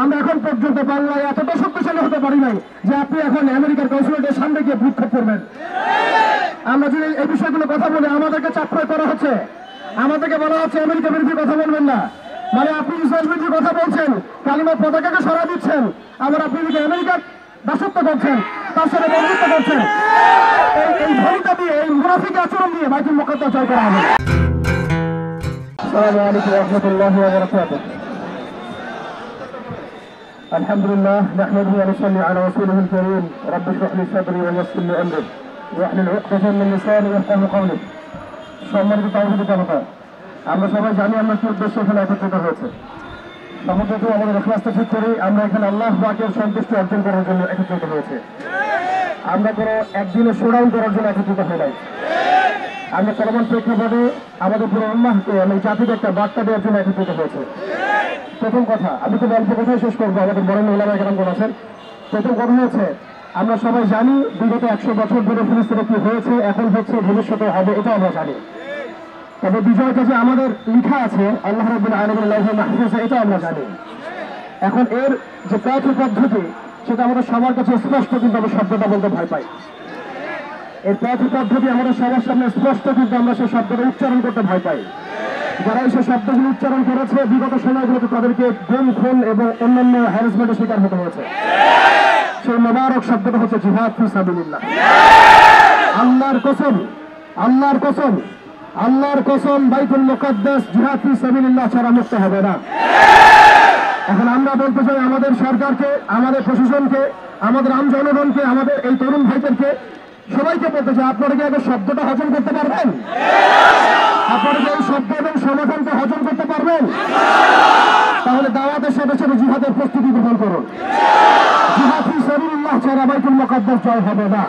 আমরা এখন পর্যন্ত বাংলায় এতটা শক্তিশালী হতে পারি নাই যে আপনি এখন আমেরিকার কনসুলেটের সামনে গিয়ে বিক্ষোভ করবেন। আমরা যদি এই বিষয়গুলো কথা বলি, আমাদেরকে চাপ প্রয়োগ করা হচ্ছে, আমাদেরকে বলা হচ্ছে আমেরিকা বিরোধী কথা বলবেন না। মানে আপনি ইসরায়েল বিরোধী কথা বলছেন, কালিমার পতাকাকে সরা দিচ্ছেন, আবার আপনি যদি আমেরিকার দাসত্ব করছেন, তার সাথে বন্ধুত্ব করছেন। এই ভূমিকা দিয়ে, এই মুনাফিক আচরণ দিয়ে বাইতুল মুকাদ্দাস জয় করা হবে। আসসালামু আলাইকুম ওয়া রাহমাতুল্লাহি ওয়া বারাকাতুহু। আলহামদুলিল্লাহ নাহমাদুহু ওয়া নুসাল্লি আলা রাসূলিহিল কারীম। রাব্বি ইশরাহ লি সাদরি ওয়া ইয়াসসির লি আমরি ওয়াহলুল উকদাতাম মিন লিসানি ইয়াফকাহু কওলি। সম্মানিত তাওহীদ জনতা, আমরা সবাই জানি আমরা কি উদ্দেশ্যে এখানে একত্রিত হয়েছে। সমগ্র আমাদের ইখলাসটা ঠিক করি, আমরা এখানে আল্লাহ পাকের সন্তুষ্টি অর্জন করার জন্য একত্রিত হয়েছে। আমরা কোনো একদিনে শোডাউন করার জন্য একত্রিত হই নাই। আমরা চলমান প্রেক্ষাপটে আমাদের পুরো উম্মাহকে এই জাতিকে একটা বার্তা দেওয়ার জন্য একত্রিত হয়েছে। প্রথম কথা, আমি খুব অল্প কথায় শেষ করবো, আমাদের বড় ওলামায়ে কেরাম আছেন। প্রথম কথা হচ্ছে, আমরা সবাই জানি বিগত 100 বছর ধরে ফিলিস্তিনে কি হয়েছে, এখন হচ্ছে, ভবিষ্যতে হবে, এটা আমরা জানি। তবে বিজয়টা যে আমাদের লিখা আছে আল্লাহ রাব্বুল আলামিনের লাওহে মাহফুজে, এটা আমরা জানি। এখন এর যে পথ পদ্ধতি, সেটা আমাদের সবার কাছে স্পষ্ট, কিন্তু আমরা শব্দটা বলতে ভয় পাই। এর পথ পদ্ধতি আমাদের সবার সামনে স্পষ্ট, কিন্তু আমরা সেই শব্দটা উচ্চারণ করতে ভয় পাই। যারা সেই শব্দগুলো উচ্চারণ করেছে বিগত সময়গুলোতে তাদেরকে গুম, খুন এবং অন্যান্য হ্যারাসমেন্টের শিকার হতে হয়েছে। সেই মোবারক শব্দটা হচ্ছে জিহাদ ফি সাবিলিল্লাহ। আল্লাহর কসম, আল্লাহর কসম, আল্লাহর কসম, বাইতুল মুকাদ্দাস জিহাদ ফি সাবিলিল্লাহ ছাড়া মুক্ত হবে না। এখন আমরা বলতে চাই আমাদের সরকারকে, আমাদের প্রশাসনকে, আমাদের আম জনগণকে, আমাদের এই তরুণ ভাইদেরকে, সবাইকে বলতে চাই, আপনারা কি আগে শব্দটা হজম করতে পারবেন? আপনারা কি এই শব্দ এবং সমাধানকে হজম করতে পারবেন? তাহলে দাওয়াতের সাথে সাথে জিহাদের প্রস্তুতি গ্রহণ করুন। জিহাদ ফি সাবিলিল্লাহ ছাড়া বাইতুল মুকাদ্দাস জয় হবে না।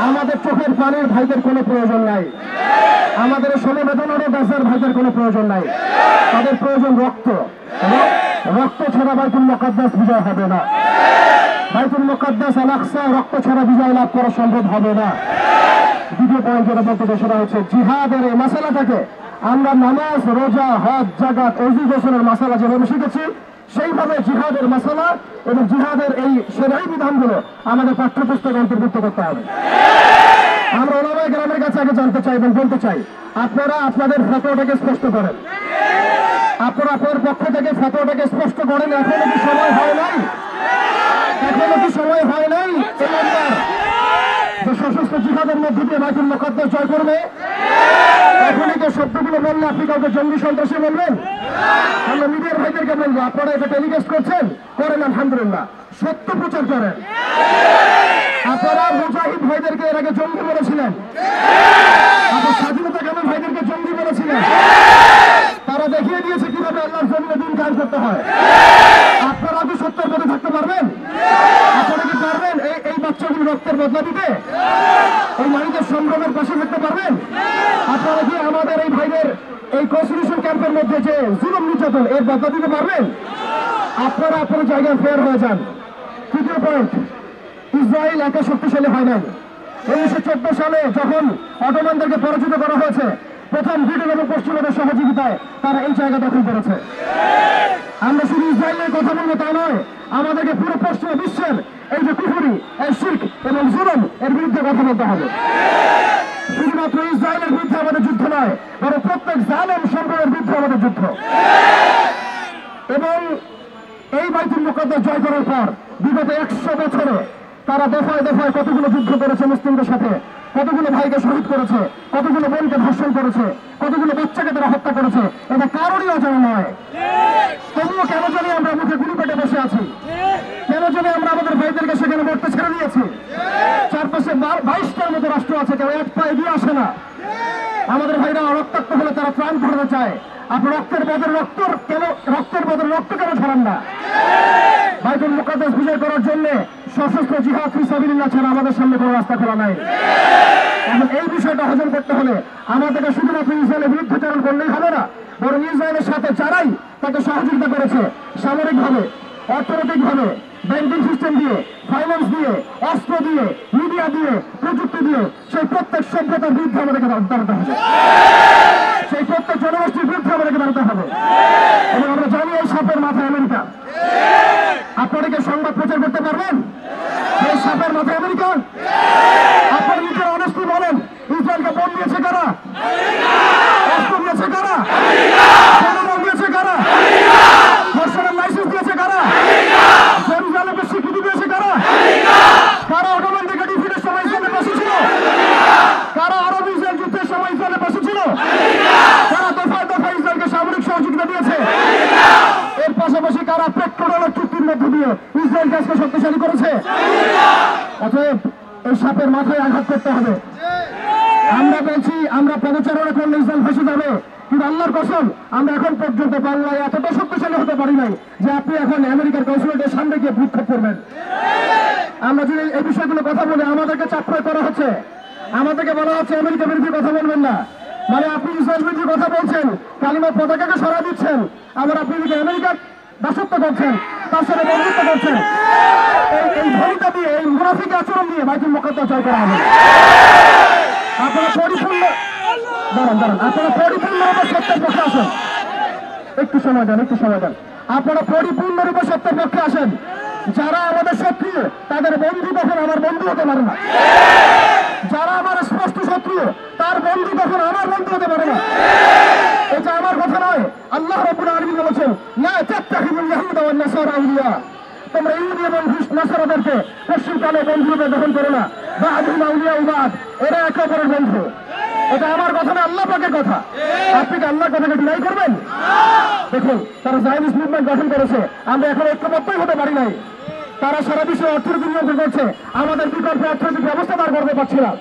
আমাদের চোখের পানির ভাইদের কোনো প্রয়োজন নাই, আমাদের সমবেদনারও দাসের ভাইদের কোনো প্রয়োজন নাই। তাদের প্রয়োজন রক্ত, রক্ত ছাড়া বাইতুল মুকাদ্দাস বিজয় হবে না। বাইতুল মুকাদ্দাস আল আকসা রক্ত ছাড়া বিজয় লাভ করা সম্ভব হবে না। দ্বিতীয় পয়েন্ট যেটা বলতে চাই সেটা হচ্ছে, জিহাদের এই মাসালাটাকে আমরা নামাজ, রোজা, হজ, যাকাত, ওযু গোসলের মাসালা যেভাবে শিখেছি, সেইভাবে জিহাদের মাসালা এবং জিহাদের এই শরঈ বিধানগুলো আমাদের পাঠ্যপুস্তকে অন্তর্ভুক্ত করতে হবে। আমরা ওলামায়ে কেরামের কাছে আগে জানতে চাই এবং বলতে চাই, আপনারা আপনাদের ফতোয়াটাকে স্পষ্ট করেন। আপনারা আপনার পক্ষ থেকে ফতোয়াটাকে স্পষ্ট করেন। এখনো কি সময় হয় নাই? এখনো কি সময় হয় নাই যে সশস্ত্র জিহাদের মধ্যে দিয়ে বাইতুল মুকাদ্দাস জয় করবে? এখনই যে শব্দগুলো বললে আপনি কাউকে জঙ্গি সন্ত্রাসী বলবেন? আমরা মিডিয়ার ভাইদেরকে বলবো, আপনারা এটা টেলিকাস্ট করছেন, করেন, আলহামদুলিল্লাহ, সত্য প্রচার করেন। আপনারা মুজাহিদ ভাইদেরকে এর আগে জঙ্গি বলেছিলেন, আপনার স্বাধীনতাকামী ভাইদেরকে জঙ্গি বলেছিলেন। তারা দেখিয়ে দিয়েছে কিভাবে আল্লাহর জমিনে দিন কায়েম করতে হয়। আপনারা কি সত্যের পথে থাকতে পারবেন? আপনারা কি পারবেন এই বাচ্চাগুলো রক্তের বদলা দিতে? এই নারীদের সংগ্রামের পাশে থাকতে পারবেন? আপনারা কি আমাদের এই ভাইদের এই কনসেন্ট্রেশন ক্যাম্পের মধ্যে যে জুলুম নির্যাতন, এর বদলা দিতে পারবেন? আপনারা আপনার জায়গায় ফেয়ার হয়ে যান। তৃতীয় পয়েন্ট, ইসরায়েল একা শক্তিশালী হয় নাই। 1914 সালে যখন অটোমানদেরকে পরাজিত করা হয়েছে, প্রথম ব্রিটেন এবং পশ্চিমাদের সহযোগিতায় তারা এই জায়গা দখল করেছে। আমরা শুধু ইসরায়েলের কথা বলবো তা নয়, আমাদেরকে পুরো পশ্চিমা বিশ্বের এই যে কুফরি, এই শিরক এবং জুলুম, এর বিরুদ্ধে কথা বলতে হবে। শুধুমাত্র ইসরায়েলের বিরুদ্ধে আমাদের যুদ্ধ নয়, বরং প্রত্যেক জালেম সম্প্রদায়ের বিরুদ্ধে আমাদের যুদ্ধ। এবং এই বাইতুল মুকাদ্দাস জয় করার পর বিগত 100 বছরে তারা দফায় দফায় কতগুলো যুদ্ধ করেছে মুসলিমদের সাথে, কতগুলো ভাইকে শহীদ করেছে, কতগুলো বোনকে ধর্ষণ করেছে, কতগুলো বাচ্চাকে তারা হত্যা করেছে, এটা কারোরই অজানা নয়। তবুও কেন জানি আমরা মুখে গুলি পেটে বসে আছি? কেন জানি আমরা আমাদের ভাইদেরকে সেখানে মরতে ছেড়ে দিয়েছি? চারপাশে 22টার মতো রাষ্ট্র আছে, কেউ এক পায়ে দিয়ে আসে না। আমাদের ভাইরা রক্তাক্ত হলে তারা প্রাণ ধরতে চায়। আপনি রক্তের বদলে রক্ত কেন ছড়ান না? বাইতুল মুকাদ্দাস বিজয় করার জন্য সশস্ত্র জিহাদ ফি সাবিলিল্লাহ ছাড়া আমাদের সামনে কোনো রাস্তা খোলা নাই। এখন এই বিষয়টা হজম করতে হলে আমাদেরকে শুধুমাত্র ইসরায়েলের বিরুদ্ধাচরণ করলেই হবে না, বরং ইসরায়েলের সাথে যারাই তাকে সহযোগিতা করেছে সামরিকভাবে, অর্থনৈতিকভাবে, ব্যাংকিং সিস্টেম দিয়ে, ফাইন্যান্স দিয়ে, অস্ত্র দিয়ে, মিডিয়া দিয়ে, প্রযুক্তি দিয়ে, সেই প্রত্যেক সভ্যতার বিরুদ্ধে আমাদেরকে দাঁড়াতে হবে। সেই প্রত্যেক জনগোষ্ঠীর বিরুদ্ধে আমাদেরকে দাঁড়াতে হবে। এবং আমরা জানি এই সাপের মাথায় আমেরিকা। পেট্রোলের চুক্তির মধ্য দিয়ে ইসরায়েল দেশকে শক্তিশালী করেছে। অতএব এই সাপের মাথায় আঘাত করতে হবে। আমরা বলছি আমরা পদচারণা করলে ইসরায়েল ভেসে যাবে, কিন্তু আল্লাহর কসম আমরা এখন পর্যন্ত বাংলায় এতটা শক্তিশালী হতে পারি নাই যে আপনি এখন আমেরিকার কনসুলেটের সামনে গিয়ে বিক্ষোভ করবেন। আমরা যদি এই বিষয়গুলো কথা বলি আমাদেরকে চাপ প্রয়োগ করা হচ্ছে, আমাদেরকে বলা হচ্ছে আমেরিকা বিরোধী কথা বলবেন না, মানে আপনি ইসরায়েল বিরোধী কথা বলছেন, কালিমার পতাকাকে সরা দিচ্ছেন, আবার আপনি যদি আমেরিকার দাসত্ব করছেন, তার সাথে বন্ধুত্ব করছেন। এই ভূমিকা দিয়ে এই মুনাফিক আচরণ দিয়ে বাইতুল মুকাদ্দাস জয় করা হবে। আপনারা পরিপূর্ণ আপনারা পরিপূর্ণরূপে সত্যের পক্ষে আসেন। একটু সময় দেন। আপনারা পরিপূর্ণরূপে সত্যের পক্ষে আসেন। যারা আমাদের শত্রু তাদের বন্ধু কখন আমার বন্ধু হতে পারে না, যারা আমার স্পষ্ট শত্রু তার বন্ধু কখন আমার বন্ধু হতে পারে না। এটা আমার কথা নয়, আল্লাহ রাব্বুল আলামিন বলেছেন লা তাত্তাখিযুল ইয়াহুদা ওয়ান নাসারা আউলিয়া, তোমরা ইহুদি এবং নাসারাদেরকে পশ্চিমকালে বন্ধুরূপে গ্রহণ করো না। বা'দুহুম আউলিয়া বা'দ, এরা একে অপরের বন্ধু। এটা আমার কথা না, আল্লাহ পাকের কথা। আপনি কি আল্লাহর কথাকে ডিনাই করবেন? দেখুন তারা জায়নিস্ট মুভমেন্ট গঠন করেছে, আমরা এখন ঐক্যবদ্ধই হতে পারি নাই। তারা সারা বিশ্বে অর্থনীতি নিয়ন্ত্রণ করছে, আমাদের বিকল্প অর্থনৈতিক ব্যবস্থা দাঁড় করতে পারছে না।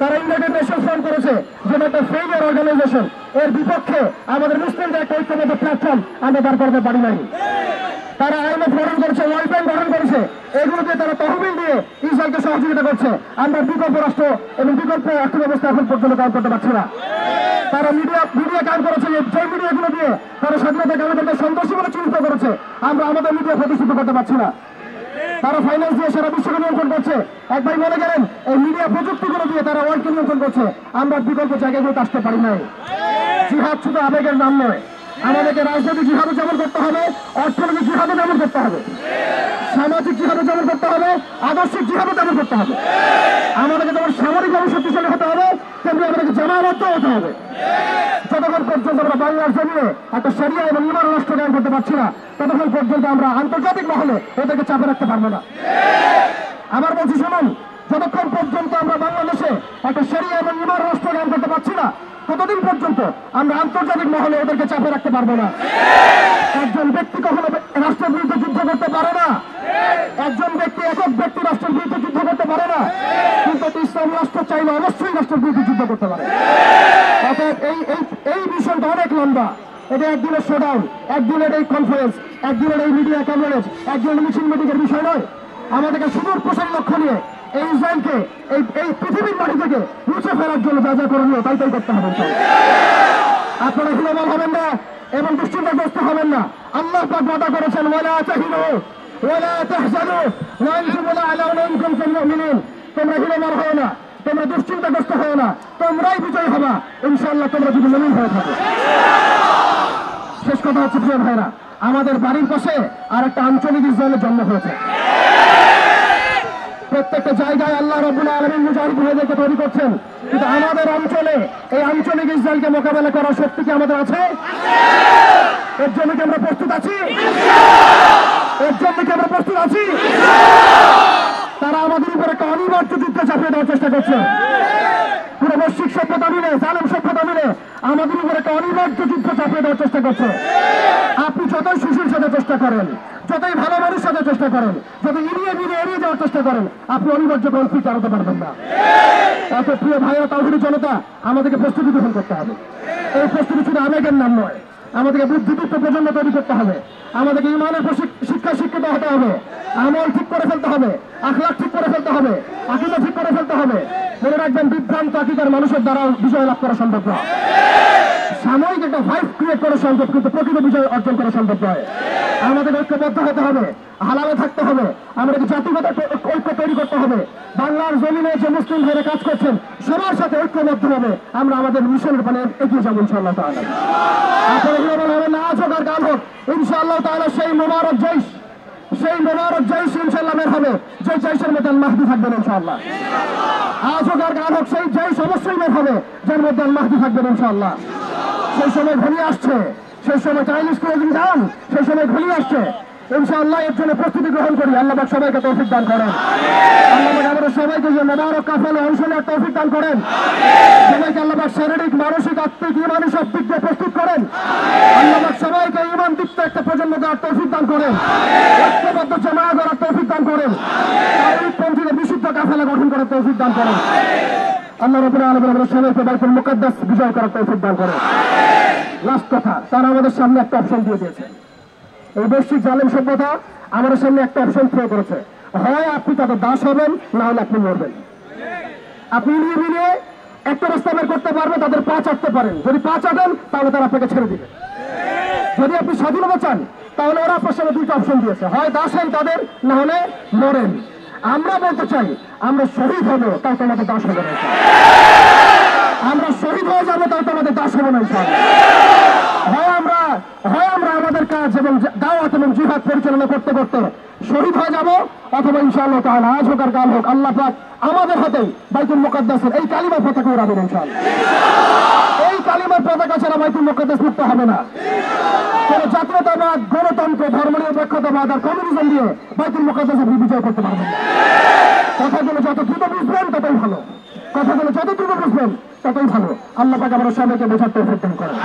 তারা ইউনাইটেড নেশন ফর্ম করেছে, যেটা একটা ফেইলিয়ার অর্গানাইজেশন। এর বিপক্ষে আমাদের মুসলিমদের একটা ঐক্যবদ্ধ প্ল্যাটফর্ম আমরা দাঁড় করতে পারি নাই। তারা আইএমএফ গঠন করেছে, ওয়ার্ল্ড ব্যাংক গঠন করেছে, এগুলো দিয়ে তারা তহবিল দিয়ে ইসরায়েলকে সহযোগিতা করছে। আমরা বিকল্প রাষ্ট্র এবং বিকল্প অর্থ ব্যবস্থা এখন পর্যন্ত কাজ করতে পারছি না। তারা মিডিয়া কাজ করেছে, যে মিডিয়াগুলো দিয়ে তারা স্বাধীনতা আমাদেরকে সন্ত্রাসী বলে চিহ্নিত করেছে, আমরা আমাদের মিডিয়া প্রতিষ্ঠিত করতে পারছি না। তারা ফাইন্যান্স দিয়ে সারা বিশ্বকে নিয়ন্ত্রণ করছে। এক ভাই বলে গেলেন এই মিডিয়া প্রযুক্তিগুলো দিয়ে তারা ওয়ার্ল্ডকে নিয়ন্ত্রণ করছে, আমরা বিকল্প জায়গাগুলোতে আসতে পারি নাই। জিহাদ শুধু আবেগের নাম নয়, আমাদেরকে রাজনৈতিক জিহাদও যেমন করতে হবে, অর্থনৈতিক জিহাদও যেমন করতে হবে, সামাজিক জিহাদও যেমন করতে হবে, আদর্শিক জিহাদও তেমন করতে হবে। আমাদেরকে যেমন সামরিকভাবে শক্তিশালী হতে হবে, তেমনি আমাদেরকে জামাবদ্ধ হতে হবে। যতক্ষণ পর্যন্ত আমরা বাংলার জমিনে একটা শরিয়া এবং ইমান রাষ্ট্র কায়েম করতে পারছি না, ততক্ষণ পর্যন্ত আমরা আন্তর্জাতিক মহলে ওদেরকে চাপে রাখতে পারবো না। আমার বলছি শুনুন, যতক্ষণ পর্যন্ত আমরা বাংলাদেশে একটা শরিয়া এবং ইমান রাষ্ট্র কায়েম করতে পারছি না, ততদিন পর্যন্ত আমরা আন্তর্জাতিক মহলে ওদেরকে চাপে রাখতে পারবো না। একজন ব্যক্তি কখনো রাষ্ট্রের বিরুদ্ধে যুদ্ধ করতে পারে না, একজন ব্যক্তি একক ব্যক্তি রাষ্ট্রের বিরুদ্ধে যুদ্ধ করতে পারে না, কিন্তু ইসলাম রাষ্ট্র চাইলে অবশ্যই রাষ্ট্রের বিরুদ্ধে যুদ্ধ করতে পারে। অর্থাৎ এই বিষয়টা অনেক লম্বা। এটা একদিনের শোডাউন, একদিনের এই কনফারেন্স, একদিনের এই মিডিয়া কভারেজ, একদিনের মিছিল মিটিংয়ের বিষয় নয়। আমাদেরকে সুদূর প্রসারী লক্ষ্য নিয়ে এই ইসরায়েলকে এই পৃথিবীর মাটি থেকে মুছে ফেলার জন্য যা যা করণীয় তাই করতে হবে। আপনারা হীনবল হবেন না এবং দুশ্চিন্তাগ্রস্ত হবেন না। আল্লাহ পাক ওয়াদা করেছেন ওয়ালা তাহিনু ওয়ালা তাহজানু ওয়া আনতুম আ'লাউনা ইন কুনতুম মুমিনিন। তোমরা হীনবল হও না, তোমরা দুশ্চিন্তাগ্রস্ত হও না, তোমরাই বিজয়ী হবা ইনশাআল্লাহ, তোমরা যদি মুমিন হয়ে থাকো। শেষ কথা হচ্ছে প্রিয় ভাইরা, আমাদের বাড়ির পাশে আর একটা আঞ্চলিক ইসরায়েলের জন্ম হয়েছে। প্রত্যেকটা জায়গায় আল্লাহ রাব্বুল আলামিন মুজাহিদ ভাইদেরকে তৈরি করছেন, কিন্তু আমাদের অঞ্চলে এই আঞ্চলিক ইসরায়েলকে মোকাবেলা করার শক্তি কি আমাদের আছে? এর জন্য কি আমরা প্রস্তুত আছি? তারা আমাদের উপর একটা অনিবার্য যুদ্ধ চাপিয়ে দেওয়ার চেষ্টা করছে। পুরো বৈশ্বিক সভ্যতা মিলে, জালেম সভ্যতা মিলে আমাদের উপর একটা অনিবার্য যুদ্ধ চাপিয়ে দেওয়ার চেষ্টা করছে। আপনি যতই সুশীল সাথে চেষ্টা করেন, যতই ভালো মানুষ সাথে চেষ্টা করেন, যত এড়িয়ে যাওয়ার চেষ্টা করেন, আপনি অনিবার্য কনফ্লিক্ট আনতে পারবেন না। এত প্রিয় ভাইরা, তাওহীদি জনতা, আমাদেরকে প্রস্তুতি গ্রহণ করতে হবে। এই প্রস্তুতি শুধু আবেগের নাম নয়, আমাদেরকে বুদ্ধিদীপ্ত প্রজন্ম তৈরি করতে হবে, আমাদেরকে ইমানের শিক্ষা শিক্ষিত হতে হবে, আমল ঠিক করে ফেলতে হবে, আখলাক ঠিক করে ফেলতে হবে, আকীদা ঠিক করে ফেলতে হবে। মনে রাখবেন, বিভ্রান্ত আকীদার মানুষের দ্বারা বিজয় লাভ করা সম্ভব নয়। সাময়িক একটা ভাইব ক্রিয়েট করা সম্ভব, কিন্তু প্রকৃত বিজয় অর্জন করা সম্ভব নয়। আমাদের ঐক্যবদ্ধ হতে হবে, হালালে থাকতে হবে, আমাদেরকে জাতিগত ঐক্য তৈরি করতে হবে। বাংলার জমিনে যে মুসলিম ভাইরা কাজ করছেন, সবার সাথে ঐক্যবদ্ধ হবে আমরা আমাদের মিশনের পানে এগিয়ে যাবো ইনশাআল্লাহ তাআলা। আপনারা হীনবল হবেন না, আজ হোক আর কাল হোক, ইনশাআল্লাহ তাআলা সেই মোবারক জৈশ ইনশাআল্লাহ বের হবে, যে জৈশের মধ্যে মাহদি থাকবেন ইনশাআল্লাহ। আজ হোক আর কাল হোক, সেই জৈশ অবশ্যই বের হবে যার মধ্যে মাহদি থাকবেন ইনশাআল্লাহ। সেই সময় ঘনিয়ে আসছে, সেই সময় চাইনিজ ক্লোজিং ডাউন, সেই সময় ঘনিয়ে আসছে। ইনশাআল্লাহ এর জন্য প্রস্তুতি গ্রহণ করি। আল্লাহ পাক সবাইকে তৌফিক দান করেন। আল্লাহ পাক আমাদের সবাইকে যে মোবারক কাফেলা অংশ নেওয়ার তৌফিক দান করেন। সবাইকে আল্লাহ পাক শারীরিক, মানসিক, আত্মিক, ঈমানি সব দিক দিয়ে প্রস্তুত করেন। আল্লাহ পাক সবাইকে ঈমান দীপ্ত একটা প্রজন্ম দেওয়ার তৌফিক দান করেন। ঐক্যবদ্ধ জামায়াত করার তৌফিক দান করেন। তাওহীদপন্থীদের বিশুদ্ধ কাফেলা গঠন করার তৌফিক দান করেন। আল্লাহ রাব্বুল আলামিন আমাদের সবাইকে বাইতুল মুকাদ্দাস বিজয় করার তৌফিক দান করেন। লাস্ট কথা, তারা আমাদের সামনে একটা অপশন দিয়ে দিয়েছে। এই বৈশ্বিক জালেম সভ্যতা আমাদের সামনে একটা অপশন থ্রো করেছে। হয় আপনি তাদের দাস হবেন, না হলে আপনি মরবেন। আপনি নিয়ে একটা রাস্তা বের করতে পারবেন, তাদের পা চাটতে পারেন। যদি পা চাটেন তাহলে তারা আপনাকে ছেড়ে দিবে। যদি আপনি স্বাধীনতা চান তাহলে ওরা আপনার সামনে দুইটা অপশন দিয়েছে, হয় দাস হন তাদের, না হলে মরেন। আমরা বলতে চাই আমরা শহীদ হবো, তাও তোমাদের দাস হবে না। আমরা শহীদ হয়ে যাবো, তাও তোমাদের দাস হবে না। হয় আমরা আমাদের কাজ এবং দাওয়াত এবং জিহাদ পরিচালনা করতে করতে শহীদ হয়ে যাব, অথবা ইনশাআল্লাহ তাআলা আজ হোক আর কাল হোক আল্লাহ পাক আমাদের হাতে বাইতুল মুকাদ্দাসের এই কালিমার পতাকা উড়াবেন ইনশাআল্লাহ। এই কালিমার পতাকা ছাড়া বাইতুল মুকাদ্দাস মুক্ত হবে না। কোন জাতীয়তাবাদ, গণতন্ত্র, ধর্মনিরপেক্ষতাবাদ আর কমিউনিজম দিয়ে বাইতুল মুকাদ্দাস আপনি বিজয় করতে পারবেন না। কথাগুলো যত দ্রুত বুঝবেন ততই ভালো। কথাগুলো যত দ্রুত বুঝবেন ততই ভালো। আল্লাহ পাক আমরা সবাইকে বোঝার তৌফিক দান করেন।